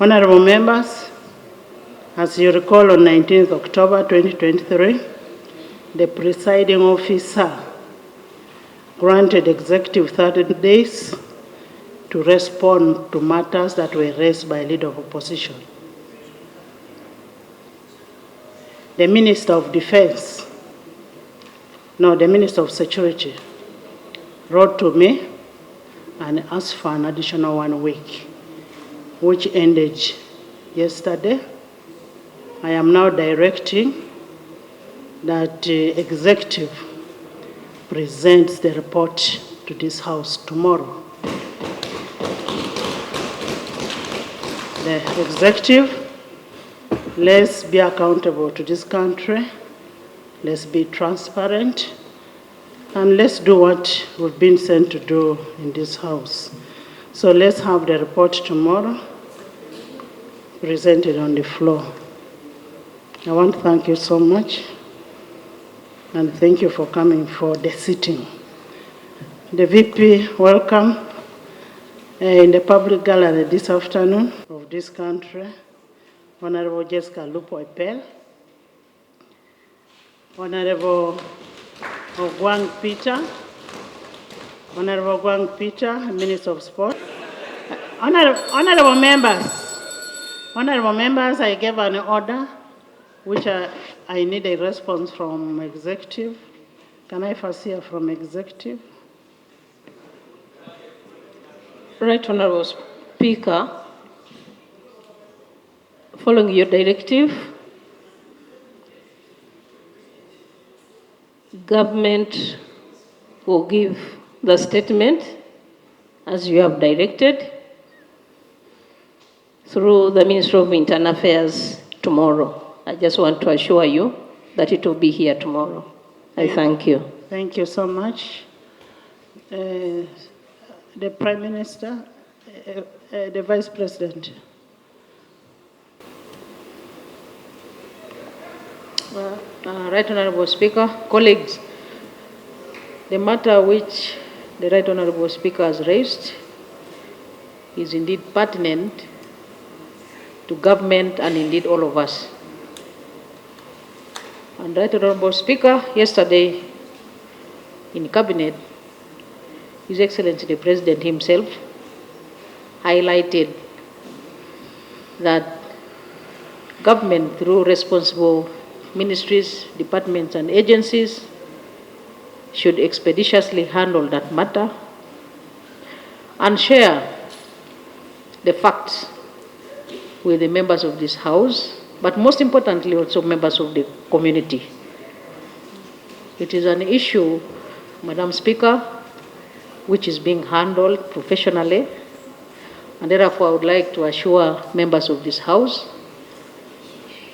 Honorable members, as you recall, on 19th October 2023, the presiding officer granted executive 30 days to respond to matters that were raised by leader of opposition. The Minister of Security wrote to me and asked for an additional 1 week, which ended yesterday. I am now directing that the executive presents the report to this House tomorrow. The executive, let's be accountable to this country, let's be transparent, and let's do what we've been sent to do in this House. So let's have the report tomorrow presented on the floor. I want to thank you so much, and thank you for coming for the sitting. The VP, welcome in the public gallery this afternoon of this country, Honorable Jessica Lupo-Epel, Honorable Gov't Peter, Honorable Gov't Peter, Minister of Sport. Honorable members, I gave an order which I need a response from executive. Can I first hear from executive? Right, Honorable Speaker, following your directive, government will give the statement as you have directed through the Ministry of Internal Affairs tomorrow. I just want to assure you that it will be here tomorrow. I thank you. Thank you so much. The Prime Minister, the Vice President. Right Honorable Speaker, colleagues, the matter which the Right Honorable Speaker has raised is indeed pertinent to government and indeed all of us. And Right Honorable Speaker, yesterday in Cabinet, His Excellency the President himself highlighted that government, through responsible ministries, departments, and agencies, should expeditiously handle that matter and share the facts with the members of this House, but most importantly also members of the community. It is an issue, Madam Speaker, which is being handled professionally, and therefore I would like to assure members of this House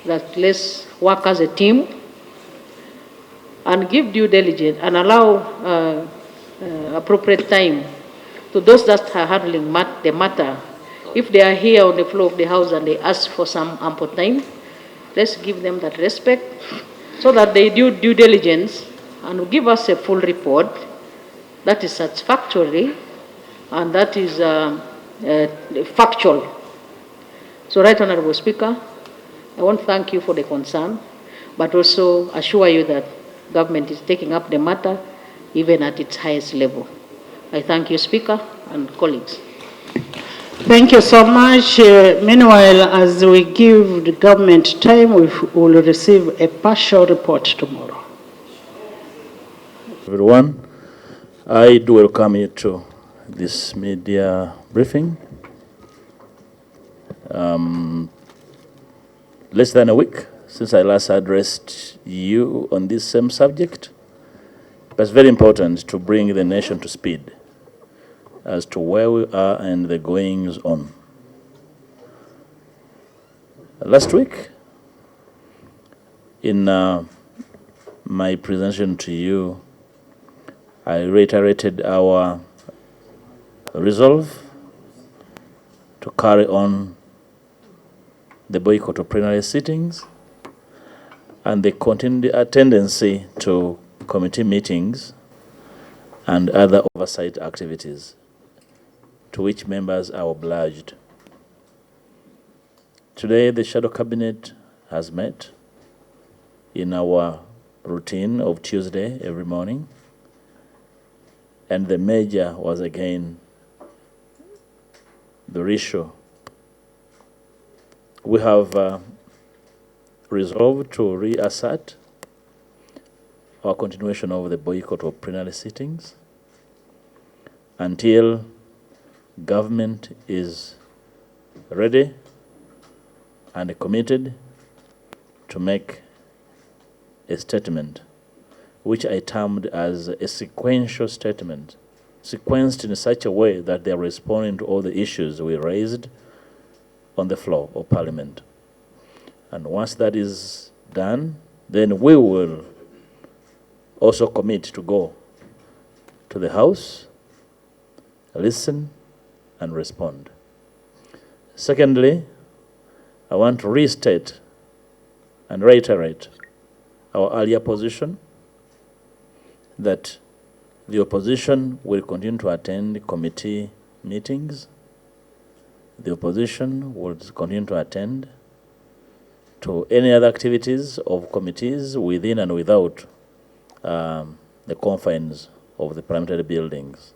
that let's work as a team and give due diligence and allow appropriate time to those that are handling the matter. If they are here on the floor of the House and they ask for some ample time, let's give them that respect so that they do due diligence and give us a full report that is satisfactory and that is factual. So, Right Honorable Speaker, I want to thank you for the concern, but also assure you that government is taking up the matter even at its highest level. I thank you, Speaker and colleagues. Thank you so much. Meanwhile, as we give the government time, we will receive a partial report tomorrow. Everyone, I do welcome you to this media briefing. Less than a week since I last addressed you on this same subject, but it's very important to bring the nation to speed as to where we are and the goings on. Last week, in my presentation to you, I reiterated our resolve to carry on the boycott of plenary sittings and the continued tendency to committee meetings and other oversight activities to which members are obliged. Today, the Shadow Cabinet has met in our routine of Tuesday every morning, and the major was again the issue. We have resolved to reassert our continuation of the boycott of plenary sittings until government is ready and committed to make a statement, which I termed as a sequential statement, sequenced in such a way that they are responding to all the issues we raised on the floor of Parliament. And once that is done, then we will also commit to go to the House, listen, and respond. Secondly, I want to restate and reiterate our earlier position that the opposition will continue to attend committee meetings. The opposition will continue to attend to any other activities of committees within and without the confines of the parliamentary buildings.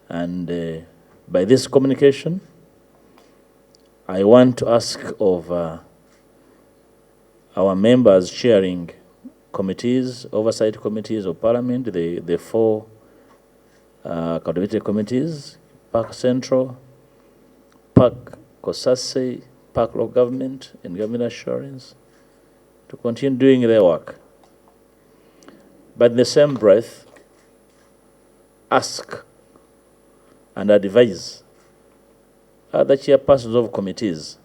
And by this communication, I want to ask of our members chairing committees, oversight committees of Parliament, the four accountability committees, Park Central, Park COSASE, Park Local Government, and Government Assurance, to continue doing their work. But in the same breath, ask and advise other chairpersons of committees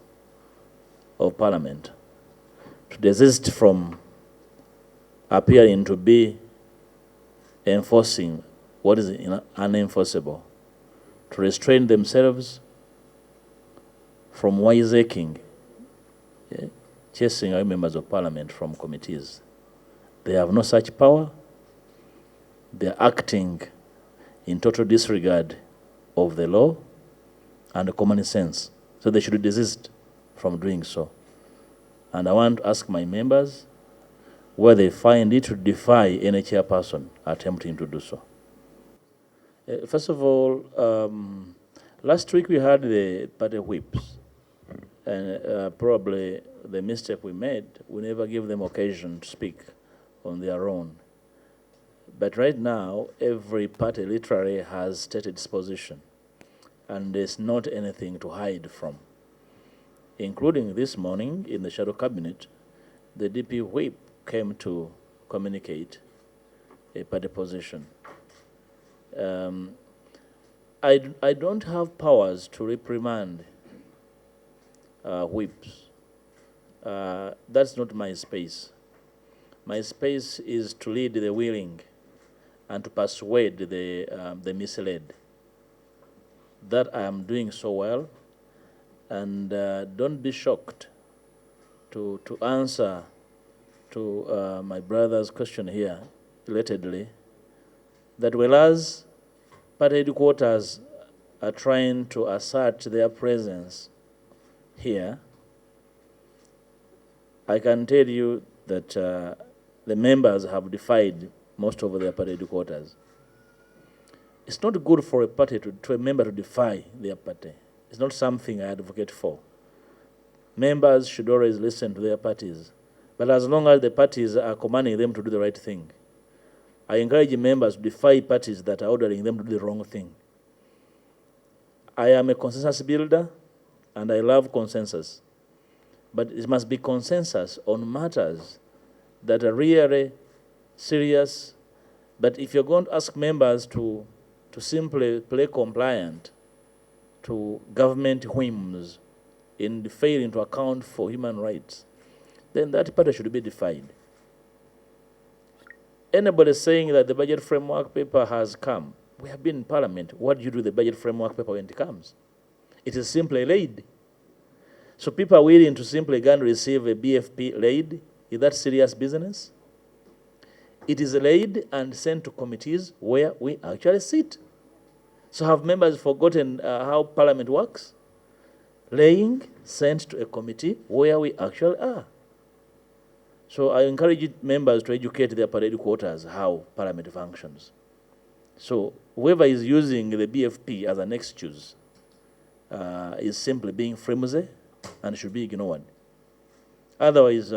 of Parliament to desist from appearing to be enforcing what is unenforceable, to restrain themselves from wiseacring, chasing our members of Parliament from committees. They have no such power. They are acting in total disregard of the law and common sense. So they should desist from doing so. And I want to ask my members where they find it to defy any chairperson attempting to do so. First of all, last week we had the party whips. And probably the mistake we made, we never give them occasion to speak on their own. But right now, every party literally has stated its position, and there's not anything to hide from. Including this morning in the Shadow Cabinet, the DP whip came to communicate a party position. I don't have powers to reprimand whips. That's not my space. My space is to lead the willing and to persuade the misled. That I am doing so well, and don't be shocked to answer to my brother's question here, relatedly, that whereas party headquarters are trying to assert their presence here, I can tell you that the members have defied most of their party headquarters. It's not good for a party to a member to defy their party. It's not something I advocate for. Members should always listen to their parties, but as long as the parties are commanding them to do the right thing, I encourage members to defy parties that are ordering them to do the wrong thing. I am a consensus builder, and I love consensus. But it must be consensus on matters that are really serious. But if you're going to ask members to simply play compliant to government whims in failing to account for human rights, then that party should be defied. Anybody saying that the budget framework paper has come, we have been in Parliament. What do you do with the budget framework paper when it comes? It is simply laid. So people are willing to simply go and receive a BFP laid. Is that serious business? It is laid and sent to committees where we actually sit. So have members forgotten how Parliament works? Laying, sent to a committee where we actually are. So I encourage members to educate their parade quarters how Parliament functions. So whoever is using the BFP as an excuse is simply being flimsy and should be ignored. Otherwise,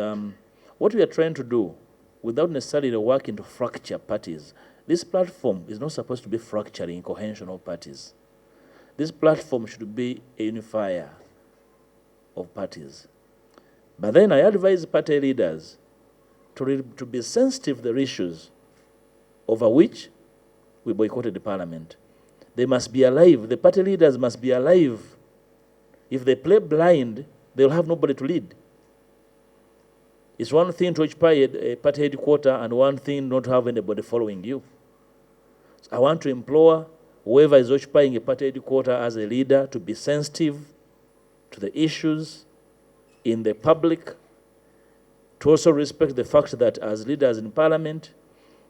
what we are trying to do, without necessarily working to fracture parties, this platform is not supposed to be fracturing cohesion of parties. This platform should be a unifier of parties. But then I advise party leaders to be sensitive to the issues over which we boycotted the Parliament. They must be alive. The party leaders must be alive. If they play blind, they'll have nobody to lead. It's one thing to occupy a party headquarters and one thing not to have anybody following you. So I want to implore whoever is occupying a party headquarters as a leader to be sensitive to the issues in the public, to also respect the fact that as leaders in Parliament,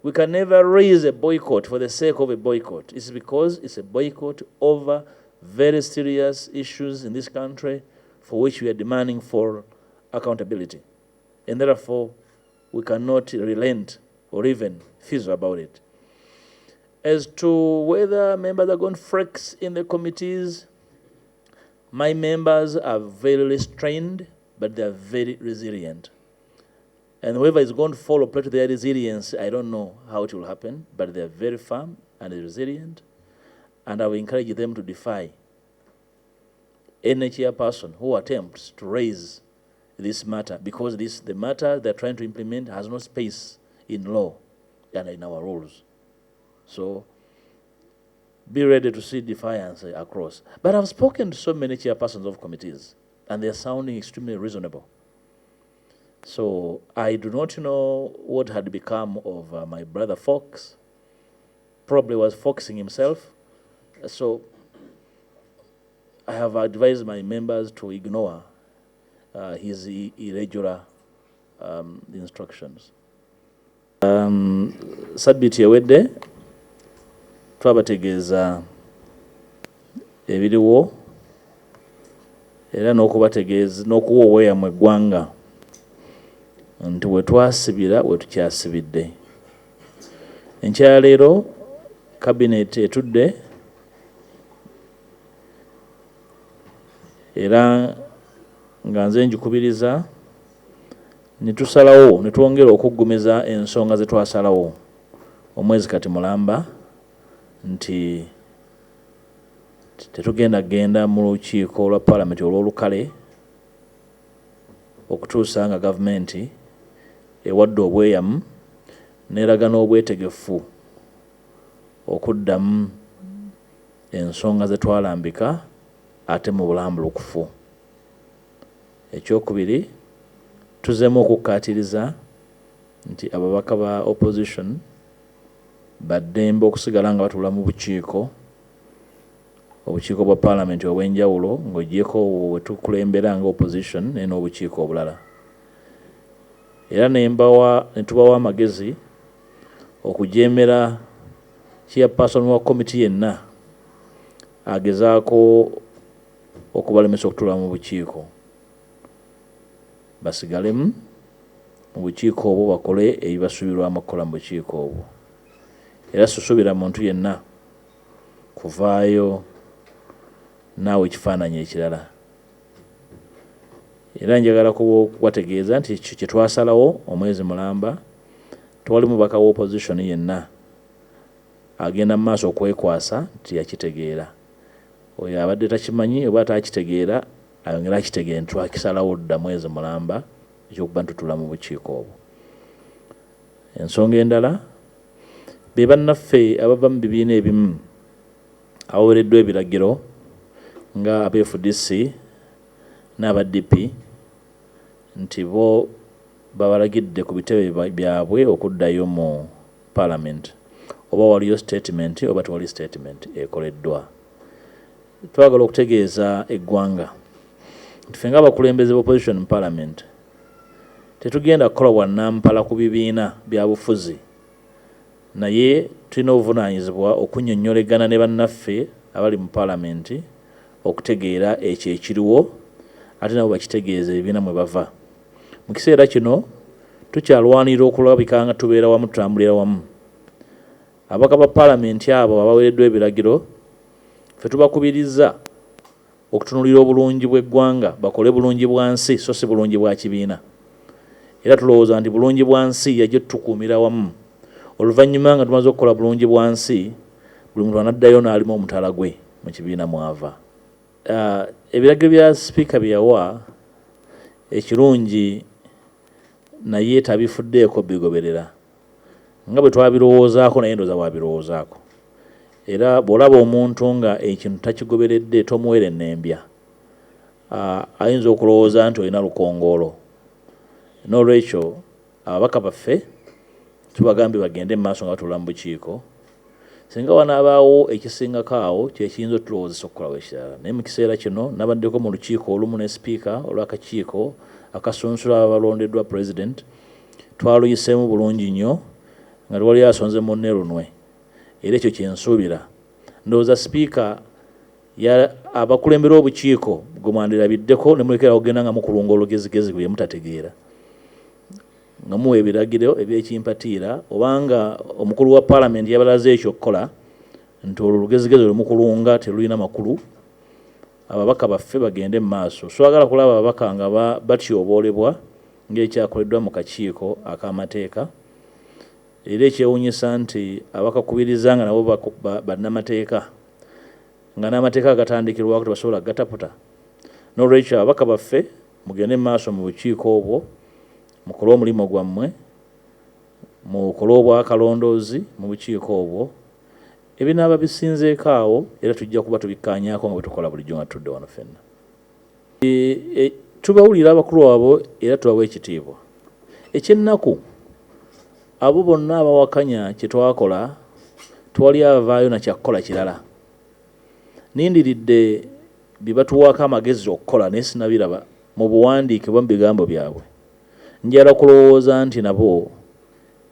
we can never raise a boycott for the sake of a boycott. It's because it's a boycott over very serious issues in this country for which we are demanding for accountability. And therefore, we cannot relent or even fizzle about it. As to whether members are going to flex in the committees, my members are very restrained, but they are very resilient. And whoever is going to fall prey to their resilience, I don't know how it will happen, but they are very firm and resilient. And I will encourage them to defy any chairperson who attempts to raise this matter, because the matter they're trying to implement has no space in law and in our rules. So be ready to see defiance across. But I've spoken to so many chairpersons of committees, and they're sounding extremely reasonable. So I do not know what had become of my brother Fox. Probably was foxing himself. So I have advised my members to ignore his irregular instructions. Sabiti ewedde twabategeeza ebiriwo era n'okubategeeza n'okuwa obweyamo eggwanga nti we twasibira we tukyasibidde. Enkyaleero kabineeti etudde era nga nze njikubiriza ne tusalawo ne twongera okuggumiza ensonga ze twasalawo omwezi kati mulamba nti tetugenda genda mu lukiiko lwa Parliament olw'olukale okutuusa nga gavumenti ewadde obweyamu n'eraga n'obwetegefu okuddamu ensonga ze twalambika ate mu bulambulukufu. Ekyokubiri, tuzeemu okukkaatiriza nti ababaka ba opposition baddembe okusigala nga batuula mu bukiiko bwa Parliament obw'enjawulo ng'ogyeko we tukulembera nga opposition naye n'obukiiko obulala. Era ne tubawa amagezi okujeemera chairperson wa committee yenna agezaako okubalemesa okutuula mu bukiiko. Basigalemu mu bukiiko obwo bakole ebibasuubirwamu okukola mu bukiiko obwo. Era susuubira muntu yenna kuvaayo naawe ekifaananyi ekirala. Era njagala kubategeeza nti kye twasalawo omwezi mulamba tewali mubaka wa opposition yenna agenda mu maaso okwekwasa nti yakitegeera. Oyo abadde takimanyi oba atakitegeera ayongera akitegeera nti twakisalawo dda mwezi mulamba ekyokuba ntutula mu bukiiko obwo. Ensonga endala, be bannaffe abava mu bibiina ebimu abaweereddwa ebiragiro nga aba-FDC n'aba-DP nti bo babalagidde ku bitebe byabwe okuddayo mu Parliament. Oba waliyo statement oba tewali statement ekoleddwa. Twagala okutegeeza eggwanga nti ffe ng'abakulembeze b'opposition mu Parliament tetugenda kukola bwannampala ku bibiina bya bufuzi, naye tulina obuvunaanyizibwa okunnyonnyolegana ne bannaffe abali mu Parliament okutegeera ekyo ekiriwo ate nabo bakitegeeze ebibiina mwe bava. Mu kiseera kino tukyalwanira okulabika nga tubeera wamu, tutambulira wamu. Ababaka ba Parliament abo abaweereddwa ebiragiro, ffe tubakubiriza okutunulira obulungi bw'eggwanga, bakole bulungi bwa nsi so si bulungi bwa kibiina. Era tulowooza nti bulungi bwa nsi yajja tukuumira wamu. Oluvannyuma nga tumaze okukola bulungi bwa nsi, buli muntu anaddayo n'alima omutala gwe mu kibiina mwava. Ebiragiro bya sipiika bye yawa ekirungi naye tabifuddeeko bigoberera. Nga bwe twabirowoozaako naye ndowooza bwabirowoozaako. Era bw'olaba omuntu nga ekintu takigoberedde tomuweera ennembya. Ayinza okulowooza nti olina lukongoolo. N'olwekyo ababaka baffe tubagambye bagende mu maaso nga batula mu bukiiko. Singa wanaabaawo ekisingako awo kye kiyinza otulowoozesa okukolawo ekirala. Naye mu kiseera kino nabaddeko mu lukiiko olumu ne sipiika olw'akakiiko akasunsula abalondeddwa President, twaluyiseemu bulungi nnyo nga tewali asonze munne lunwe. Era ekyo kye nsuubira. Ndowooza sipiika abakulembera obukiiko gwe mwandirabiriddeko ne mulekera okugenda nga mukulunga olugezigezi bye mutategeera. Nga muwa ebiragiro ebyekimpatiira obanga omukulu wa Parliament yabalaze ekyo okukola nti olwo olugezigezi lwe mukulunga terulina makulu, ababaka baffe bagende mu maaso. Swagala kulaba ababaka nga batyoboolebwa ng'ekyakoleddwa mu kakiiko ak'amateeka. Era ekyewuunyisa nti abakakubiriza nga nabo bannamateeka nga n'amateeka agatandikirwako tebasobola gataputa. N'olwekyo ababaka baffe mugende mu maaso mu bukiiko obwo, mukole omulimu gwammwe, mukole obwakalondoozi mu bukiiko obwo. Ebinaaba bisinzeeko awo era tujja kuba tubikkaanyaako nga bwe tukola bulijjo nga tudde wano ffenna. Tubawulira abakulu abo era tubawa ekitiibwa. Ekyennaku abo bonna abawakanya kye twakola tewali avaayo na kyakukola kirala. Nindiridde bye batuwaako amagezi okukola naye sinabiraba mu buwandiike bwa mu bigambo byabwe. Njala kulowooza nti nabo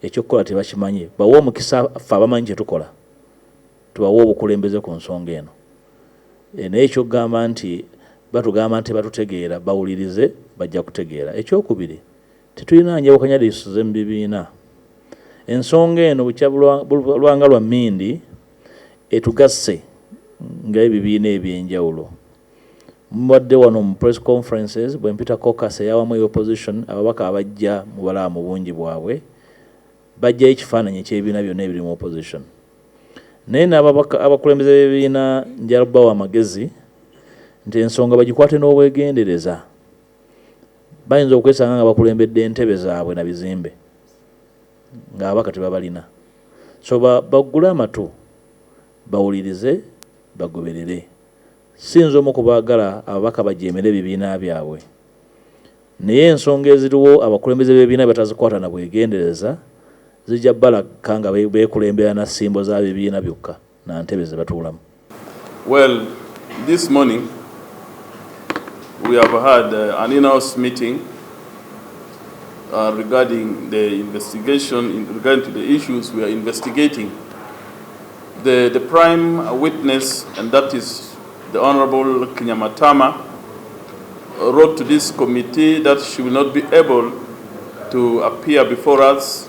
ekyokukola tebakimanyi. Bawe omukisa ffe abamanyi kye tukola, tubawe obukulembeze ku nsonga eno. Naye ekyokugamba nti batugamba nti batutegeera, bawulirize bajja kutegeera. Ekyokubiri, tetulina njawukanya lyisuze mu bibiina. Ensonga eno bukyalwanga lwa mmindi etugasse ng'ebibiina ebyenjawulo. Mubadde wano mu press conferences bwe mpita caucus eyawamu opposition, ababaka abajja mubalaba mu bungi bwabwe bajjayo ekifaananyi eky'ebibiina byonna ebiri mu opposition. Naye n'ababaka abakulembeze b'ebibiina njala kubawa amagezi nti ensonga bagikwate n'obwegendereza. Bayinza okwesanga nga bakulembedde entebe zaabwe na bizimbe ng'ababaka tebabalina. So baggule amatu, bawulirize, bagoberere. Sinza omu kubaagala ababaka bajeemere ebibiina byabwe. Naye ensonga eziriwo abakulembeze b'ebibiina batazikwata na bwegendereza zijja balaka nga beekulembera na ssimbo za bibiina byokka na ntebe ze batuulamu. Well, this morning we have had an in-house meeting regarding the investigation, regarding to the issues we are investigating. The prime witness, and that is the Honorable Kinyamatama, wrote to this committee that she will not be able to appear before us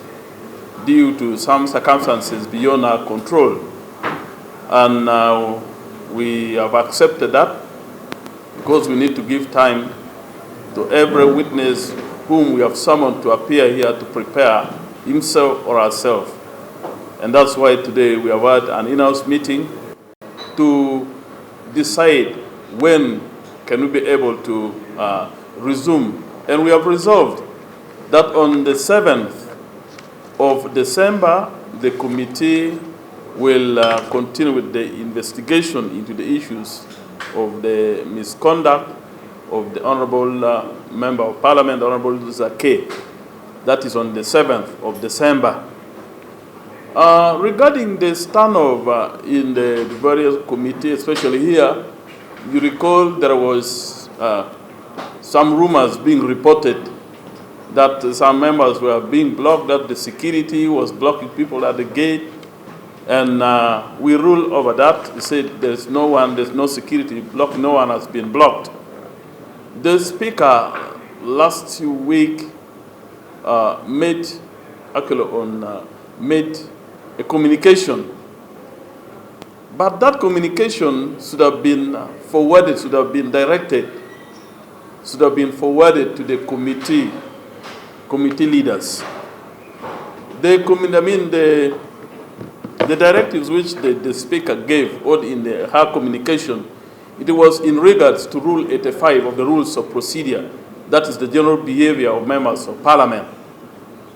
due to some circumstances beyond our control. And we have accepted that because we need to give time to every witness whom we have summoned to appear here to prepare himself or herself. And that's why today we have had an in-house meeting to decide when can we be able to resume. And we have resolved that on the 7th of December, the committee will continue with the investigation into the issues of the misconduct of the Honorable Member of Parliament, Honorable Zake. That is on the 7th of December. Regarding the standoff in the various committees, especially here, you recall there was some rumors being reported that some members were being blocked, that the security was blocking people at the gate, and we ruled over that. We said there's no one, there's no security block, no one has been blocked. The Speaker last week made a communication, but that communication should have been forwarded, should have been directed, should have been forwarded to the committee leaders. The directives which the Speaker gave in her communication, it was in regards to Rule 85 of the Rules of Procedure, that is the general behavior of members of Parliament.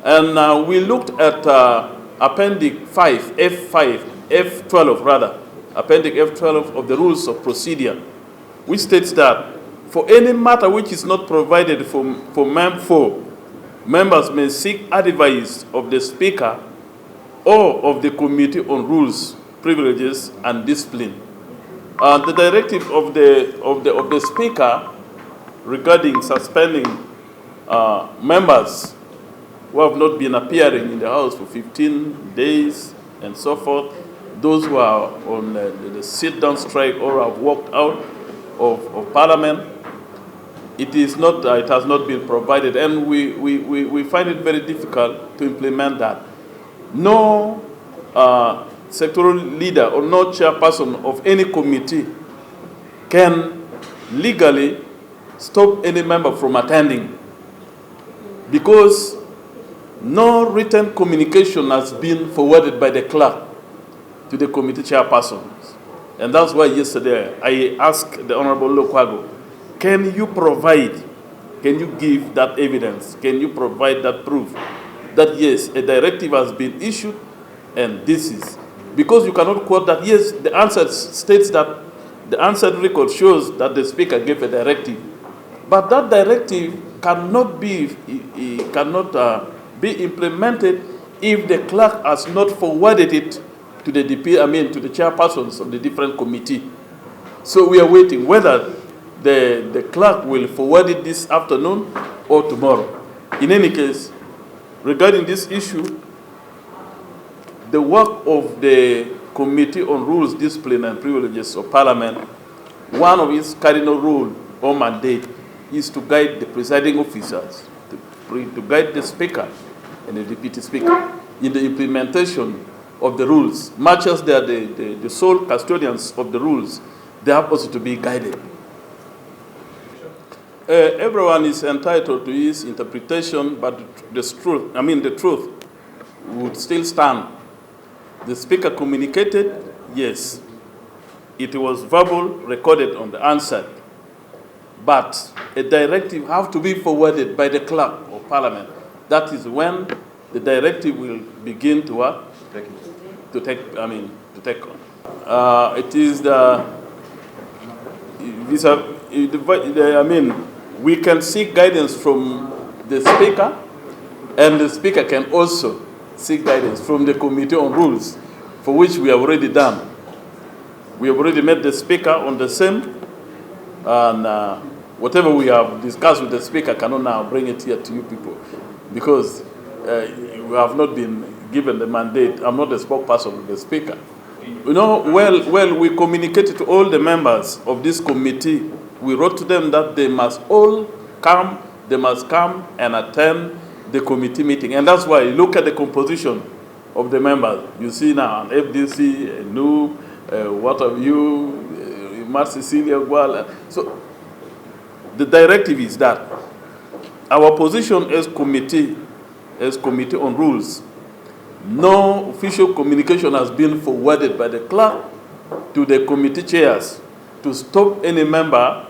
And we looked at Appendix 5, F12 rather, Appendix F12 of the Rules of Procedure, which states that for any matter which is not provided for members may seek advice of the Speaker or of the Committee on Rules, Privileges, and Discipline. The directive of the Speaker regarding suspending members who have not been appearing in the House for 15 days and so forth, those who are on the sit-down strike or have walked out of Parliament, it has not been provided, and we find it very difficult to implement that. No sectoral leader or no chairperson of any committee can legally stop any member from attending, because no written communication has been forwarded by the clerk to the committee chairpersons. And that's why yesterday I asked the Honorable Lokwago, can you give that evidence? Can you provide that proof that yes, a directive has been issued and this is? Because you cannot quote that, yes, the answer states that the answered record shows that the Speaker gave a directive. But that directive cannot be implemented if the clerk has not forwarded it to the to the chairpersons of the different committee. So we are waiting whether the clerk will forward it this afternoon or tomorrow. In any case, regarding this issue, the work of the Committee on Rules, Discipline and Privileges of Parliament, one of its cardinal rule or mandate is to guide the presiding officers, to guide the Speaker and the Deputy Speaker in the implementation of the rules. Much as they are the sole custodians of the rules, they are also to be guided. Everyone is entitled to his interpretation, but the truth would still stand. The Speaker communicated, yes. It was verbal, recorded on the answer. But a directive has to be forwarded by the clerk of Parliament. That is when the directive will begin to take on. It is we can seek guidance from the Speaker, and the Speaker can also seek guidance from the Committee on Rules, for which we have already done. We have already met the Speaker on the same, and whatever we have discussed with the Speaker cannot now bring it here to you people, because we have not been given the mandate. I'm not the spokesperson of the Speaker. You know, we communicated to all the members of this committee. We wrote to them that they must all come, they must come and attend the committee meeting. And that's why you look at the composition of the members. You see now an FDC, a new, what have you, Cecilia Guala. So the directive is that our position as committee on rules, no official communication has been forwarded by the clerk to the committee chairs to stop any member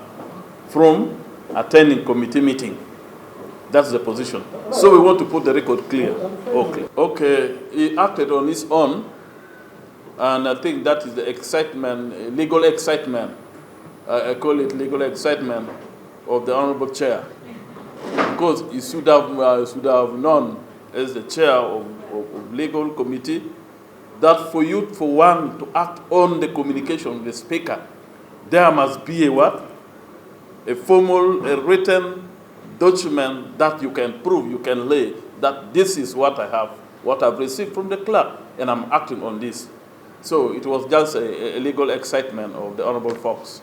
from attending committee meeting. That's the position. So we want to put the record clear. Okay. He acted on his own, and I think that is the excitement, legal excitement. I call it legal excitement of the Honorable Chair, because he should have known as the chair of legal committee that for one to act on the communication of the Speaker, there must be a formal, a written document that you can prove, you can lay that this is what I have, what I've received from the clerk, and I'm acting on this. So it was just a legal excitement of the Honorable Fox.